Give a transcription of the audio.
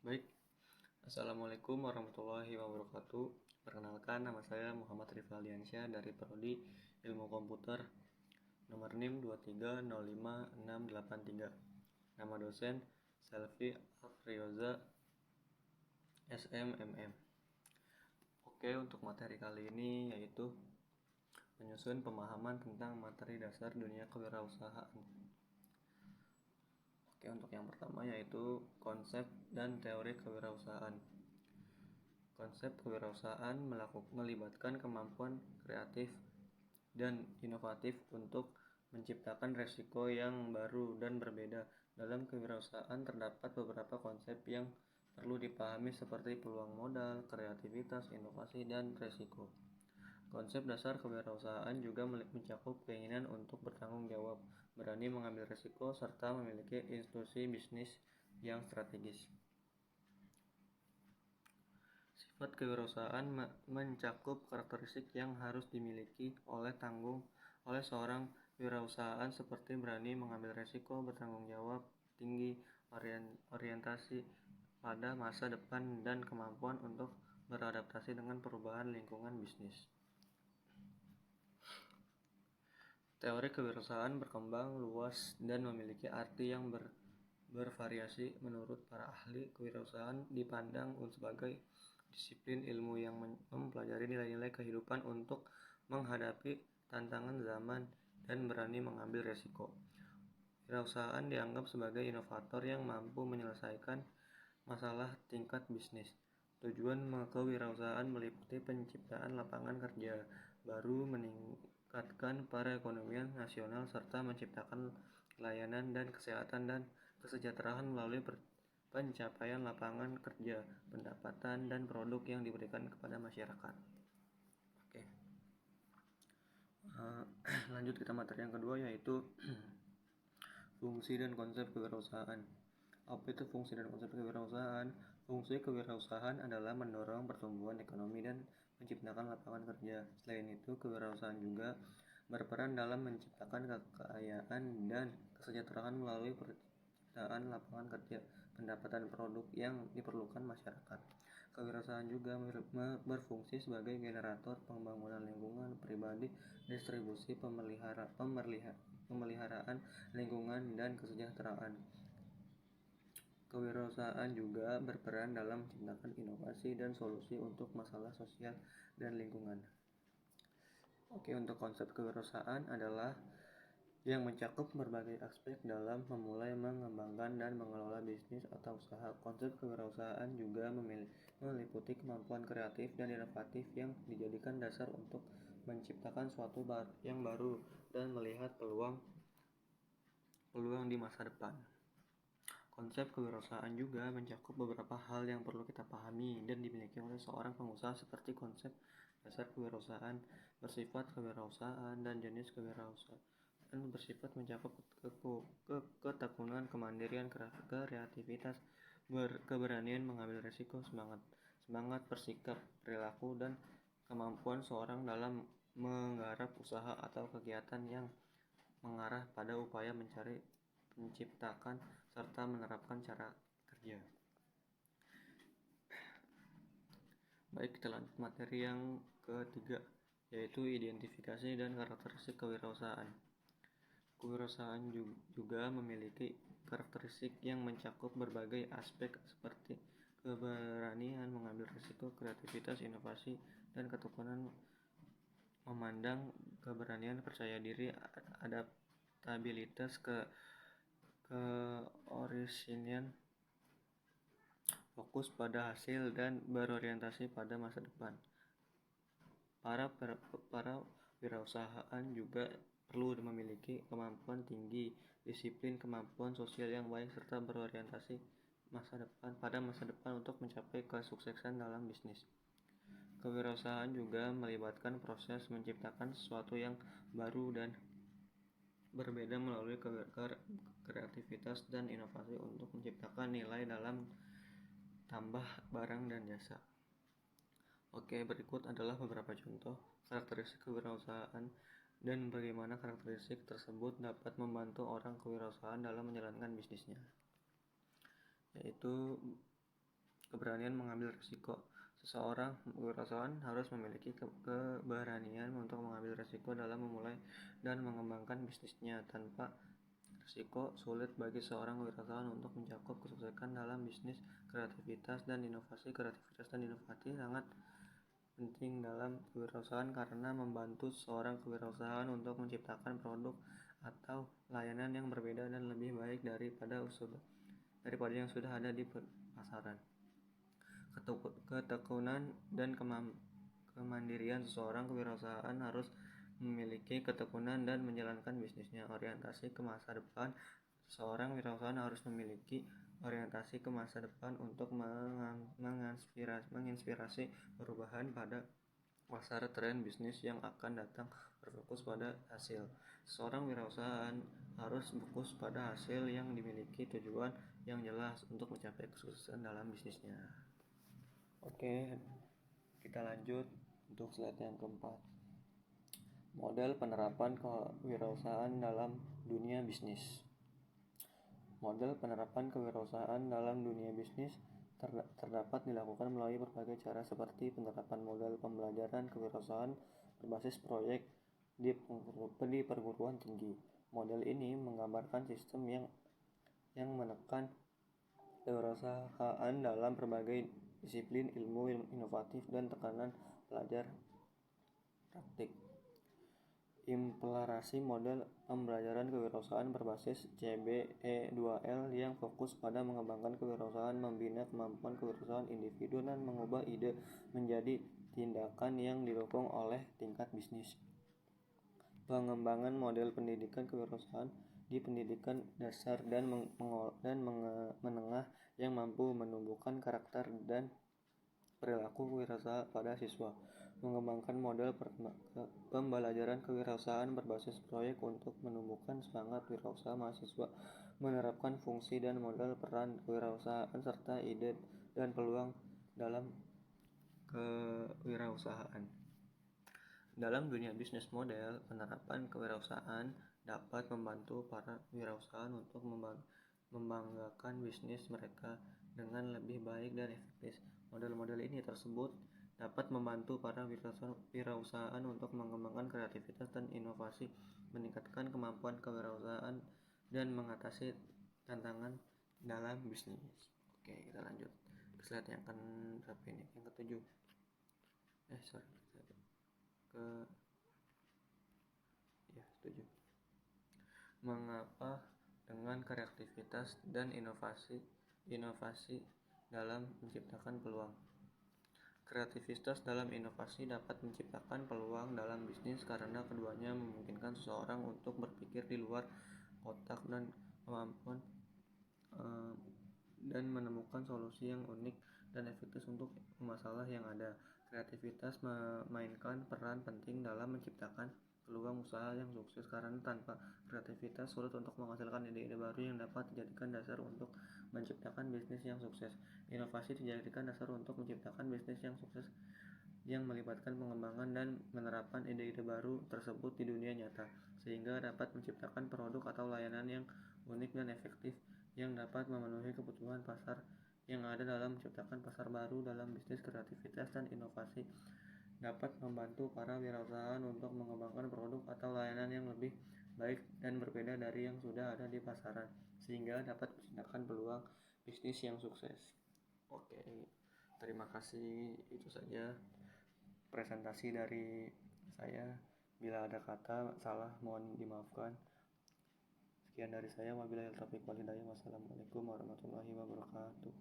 Baik, Assalamualaikum warahmatullahi wabarakatuh. Perkenalkan, nama saya Muhammad Rifaldiansyah dari Prodi Ilmu Komputer, nomor NIM 2305683. Nama dosen Selvi Afrioza SMMM. Oke, untuk materi kali ini yaitu menyusun pemahaman tentang materi dasar dunia kewirausahaan. Oke, untuk yang pertama yaitu konsep dan teori kewirausahaan. Konsep kewirausahaan melibatkan kemampuan kreatif dan inovatif untuk menciptakan resiko yang baru dan berbeda. Dalam kewirausahaan terdapat beberapa konsep yang perlu dipahami seperti peluang modal, kreativitas, inovasi, dan resiko. Konsep dasar kewirausahaan juga mencakup keinginan untuk bertanggung jawab, berani mengambil resiko, serta memiliki institusi bisnis yang strategis. Sifat kewirausahaan mencakup karakteristik yang harus dimiliki oleh seorang wirausahaan seperti berani mengambil resiko, bertanggung jawab tinggi, orientasi pada masa depan, dan kemampuan untuk beradaptasi dengan perubahan lingkungan bisnis. Teori kewirausahaan berkembang luas dan memiliki arti yang bervariasi. Menurut para ahli, kewirausahaan dipandang sebagai disiplin ilmu yang mempelajari nilai-nilai kehidupan untuk menghadapi tantangan zaman dan berani mengambil resiko. Kewirausahaan dianggap sebagai inovator yang mampu menyelesaikan masalah tingkat bisnis. Tujuan kewirausahaan meliputi penciptaan lapangan kerja baru, meningkatkan perekonomian nasional, serta menciptakan layanan dan kesehatan dan kesejahteraan melalui pencapaian lapangan kerja, pendapatan, dan produk yang diberikan kepada masyarakat. Oke. Lanjut kita materi yang kedua yaitu fungsi dan konsep kewirausahaan. Apa itu fungsi dan konsep kewirausahaan? Fungsi kewirausahaan adalah mendorong pertumbuhan ekonomi dan menciptakan lapangan kerja. Selain itu, kewirausahaan juga berperan dalam menciptakan kekayaan dan kesejahteraan melalui penciptaan lapangan kerja, pendapatan produk yang diperlukan masyarakat. Kewirausahaan juga berfungsi sebagai generator pembangunan lingkungan pribadi, distribusi, pemeliharaan lingkungan, dan kesejahteraan. Kewirausahaan juga berperan dalam menciptakan inovasi dan solusi untuk masalah sosial dan lingkungan. Oke, untuk konsep kewirausahaan adalah yang mencakup berbagai aspek dalam memulai, mengembangkan, dan mengelola bisnis atau usaha. Konsep kewirausahaan juga meliputi kemampuan kreatif dan inovatif yang dijadikan dasar untuk menciptakan sesuatu yang baru dan melihat peluang di masa depan. Konsep kewirausahaan juga mencakup beberapa hal yang perlu kita pahami dan dimiliki oleh seorang pengusaha, seperti konsep dasar kewirausahaan, bersifat kewirausahaan, dan jenis kewirausahaan. Bersifat mencakup ketekunan, kemandirian, kreativitas, keberanian mengambil risiko, semangat bersikap, perilaku, dan kemampuan seorang dalam menggarap usaha atau kegiatan yang mengarah pada upaya menciptakan serta menerapkan cara kerja. Baik, kita lanjut materi yang ketiga, yaitu identifikasi dan karakteristik kewirausahaan. Kewirausahaan juga memiliki karakteristik yang mencakup berbagai aspek seperti keberanian mengambil risiko, kreativitas, inovasi, dan ketekunan memandang, keberanian, percaya diri, adaptabilitas, keorisinan, fokus pada hasil, dan berorientasi pada masa depan. Para wirausahaan juga perlu memiliki kemampuan tinggi, disiplin, kemampuan sosial yang baik, serta berorientasi pada masa depan untuk mencapai kesuksesan dalam bisnis. Kewirausahaan juga melibatkan proses menciptakan sesuatu yang baru dan berbeda melalui kreativitas dan inovasi untuk menciptakan nilai dalam tambah barang dan jasa. Oke, berikut adalah beberapa contoh karakteristik kewirausahaan dan bagaimana karakteristik tersebut dapat membantu orang kewirausahaan dalam menjalankan bisnisnya. Yaitu keberanian mengambil risiko. Seseorang kewirausahaan harus memiliki keberanian untuk mengambil risiko dalam memulai dan mengembangkan bisnisnya. Tanpa risiko, sulit bagi seorang kewirausahaan untuk mencakup kesuksesan dalam bisnis. Kreativitas dan inovasi sangat penting dalam kewirausahaan karena membantu seorang kewirausahaan untuk menciptakan produk atau layanan yang berbeda dan lebih baik daripada yang sudah ada di pasaran. Ketekunan dan kemandirian. Seorang kewirausahaan harus memiliki ketekunan dan menjalankan bisnisnya. Orientasi ke masa depan. Seorang wirausahaan harus memiliki orientasi ke masa depan untuk menginspirasi perubahan pada pasar tren bisnis yang akan datang, berfokus pada hasil. Seorang wirausahaan harus fokus pada hasil yang dimiliki, tujuan yang jelas untuk mencapai kesuksesan dalam bisnisnya. Oke, kita lanjut untuk slide yang keempat. Model penerapan kewirausahaan dalam dunia bisnis. Model penerapan kewirausahaan dalam dunia bisnis terdapat dilakukan melalui berbagai cara seperti penerapan model pembelajaran kewirausahaan berbasis proyek di perguruan tinggi. Model ini menggambarkan sistem yang menekan kewirausahaan dalam berbagai disiplin ilmu inovatif dan tekanan pelajar praktik. Implementasi model pembelajaran kewirausahaan berbasis CBE2L yang fokus pada mengembangkan kewirausahaan, membina kemampuan kewirausahaan individu, dan mengubah ide menjadi tindakan yang didukung oleh tingkat bisnis. Pengembangan model pendidikan kewirausahaan di pendidikan dasar dan menengah yang mampu menumbuhkan karakter dan perilaku kewirausahaan pada siswa. Mengembangkan model pembelajaran kewirausahaan berbasis proyek untuk menumbuhkan semangat wirausaha mahasiswa. Menerapkan fungsi dan model peran kewirausahaan serta ide dan peluang dalam kewirausahaan. Dalam dunia bisnis model, penerapan kewirausahaan dapat membantu para wirausahaan untuk membanggakan bisnis mereka dengan lebih baik dan efektif. Model-model ini tersebut dapat membantu para wirausahaan untuk mengembangkan kreativitas dan inovasi, meningkatkan kemampuan kewirausahaan, dan mengatasi tantangan dalam bisnis. Oke, kita lanjut ke slide yang berapa ini? Yang ketujuh. Setuju. Mengapa dengan kreativitas dan inovasi dalam menciptakan peluang. Kreativitas dalam inovasi dapat menciptakan peluang dalam bisnis karena keduanya memungkinkan seseorang untuk berpikir di luar kotak dan kemampuan dan menemukan solusi yang unik dan efektif untuk masalah yang ada. Kreativitas memainkan peran penting dalam menciptakan peluang usaha yang sukses karena tanpa kreativitas sulit untuk menghasilkan ide-ide baru yang dapat dijadikan dasar untuk menciptakan bisnis yang sukses. Inovasi dijadikan dasar untuk menciptakan bisnis yang sukses yang melibatkan pengembangan dan penerapan ide-ide baru tersebut di dunia nyata, sehingga dapat menciptakan produk atau layanan yang unik dan efektif yang dapat memenuhi kebutuhan pasar yang ada. Dalam menciptakan pasar baru dalam bisnis, kreativitas dan inovasi dapat membantu para wirausahaan untuk mengembangkan produk atau layanan yang lebih baik dan berbeda dari yang sudah ada di pasaran, sehingga dapat menciptakan peluang bisnis yang sukses. Oke, terima kasih. Itu saja presentasi dari saya. Bila ada kata salah mohon dimaafkan. Sekian dari saya. Wabillahi taufiq wal hidayah. Wassalamualaikum warahmatullahi wabarakatuh.